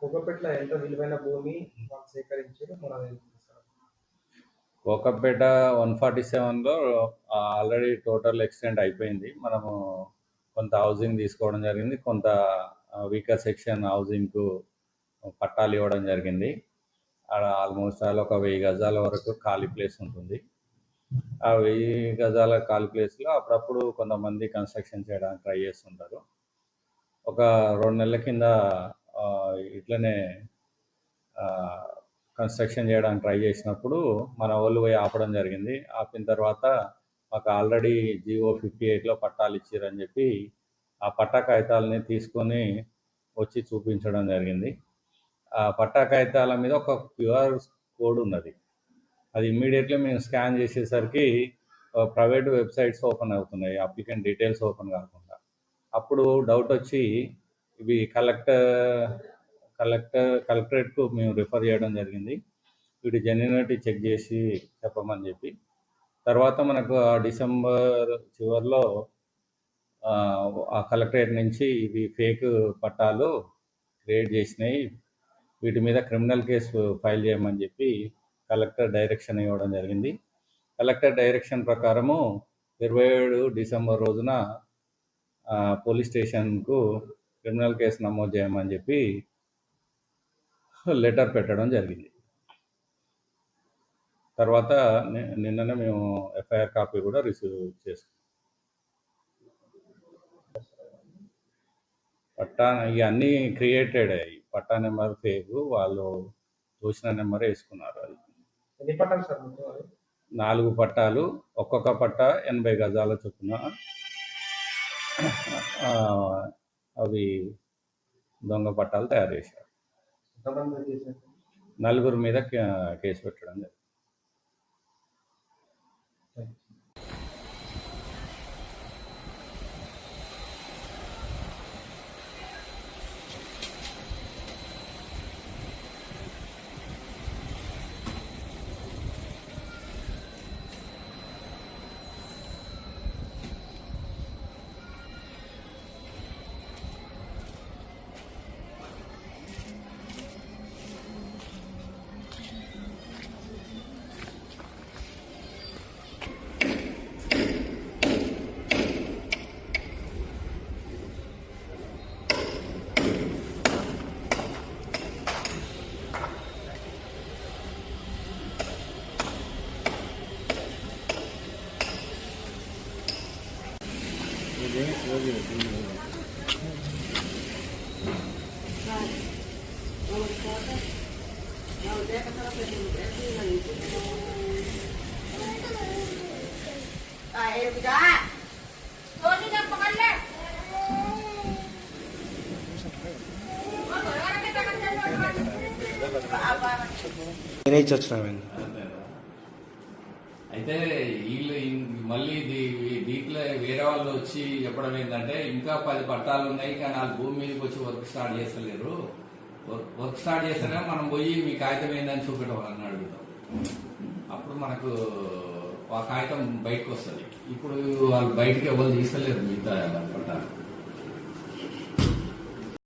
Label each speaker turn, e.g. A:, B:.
A: కోకపేటలో ఎంత విలువైన భూమి వాళ్ళు సేకరించారు మనం
B: కోకపేట 147లో ఆల్రెడీ టోటల్ ఎక్స్టెండ్ అయిపోయింది. మనము కొంత హౌసింగ్ తీసుకోవడం జరిగింది, కొంత వీకర్ సెక్షన్ హౌసింగ్కు పట్టాలు ఇవ్వడం జరిగింది. అక్కడ ఆల్మోస్ట్ ఆల్ ఒక 1000 గజాల వరకు ఖాళీ ప్లేస్ ఉంటుంది. ఆ 1000 గజాల ఖాళీ ప్లేస్లో అప్పుడప్పుడు కొంతమంది కన్స్ట్రక్షన్ చేయడానికి ట్రై చేస్తుంటారు. ఒక 2 నెలల కింద ఇట్లనే కన్స్ట్రక్షన్ చేయడానికి ట్రై చేసినప్పుడు మన వాళ్ళు పోయి ఆపడం జరిగింది. ఆపిన తర్వాత మాకు ఆల్రెడీ GO 58లో పట్టాలు ఇచ్చారని చెప్పి ఆ పట్టా కాగితాలని తీసుకొని వచ్చి చూపించడం జరిగింది. ఆ పట్టా కాగితాల మీద ఒక QR కోడ్ ఉన్నది. అది ఇమ్మీడియట్లీ మేము స్కాన్ చేసేసరికి ప్రైవేట్ వెబ్సైట్స్ ఓపెన్ అవుతున్నాయి, అప్లికెంట్ డీటెయిల్స్ ఓపెన్ కాకుండా. అప్పుడు డౌట్ వచ్చి ఇవి కలెక్టరేట్కు మేము రిఫర్ చేయడం జరిగింది. వీటి జెన్యూనిటీ చెక్ చేసి చెప్పమని చెప్పి. తర్వాత మనకు డిసెంబర్ చివరిలో ఆ కలెక్టరేట్ నుంచి ఇవి ఫేక్ పట్టాలు క్రియేట్ చేసినాయి, వీటి మీద క్రిమినల్ కేసు ఫైల్ చేయమని చెప్పి కలెక్టర్ డైరెక్షన్ ఇవ్వడం జరిగింది. కలెక్టర్ డైరెక్షన్ ప్రకారము 27 డిసెంబర్ రోజున పోలీస్ స్టేషన్కు క్రిమినల్ కేసు నమోదు చేయమని చెప్పి లెటర్ పెట్టడం జరిగింది. తర్వాత నిన్ననే మేము FIR కాపీ కూడా రిసీవ్ చేసుకున్నాం. పట్టా ఇవన్నీ క్రియేటెడ్ అయ్యి పట్టా నెంబర్ ఫేక్, వాళ్ళు చూసిన నెంబర్ వేసుకున్నారు. అది 4 పట్టాలు, ఒక్కొక్క పట్టా 80 గజాల చొప్పున. అవి దొంగ పట్టాలు తయారు చేశారు. 4 మీద కేసు పెట్టడం జరిగింది.
C: అయితే వీళ్ళు మళ్ళీ దీంట్లో వేరే వాళ్ళు వచ్చి చెప్పడం ఏంటంటే ఇంకా 10 పట్టాలు ఉన్నాయి కానీ వాళ్ళు భూమి మీదకి వచ్చి వర్క్ స్టార్ట్ చేస్తలేరు, వర్క్ స్టార్ట్ చేస్తేనే మనం పోయి మీ కాగితం ఏందని చూపెట్టవాలని అడుగుతాం. అప్పుడు మనకు ఆ కాగితం బయటకు వస్తుంది. ఇప్పుడు వాళ్ళు బయటకు ఎవరు తీస్తలేరు మిగతా పట్టాలు.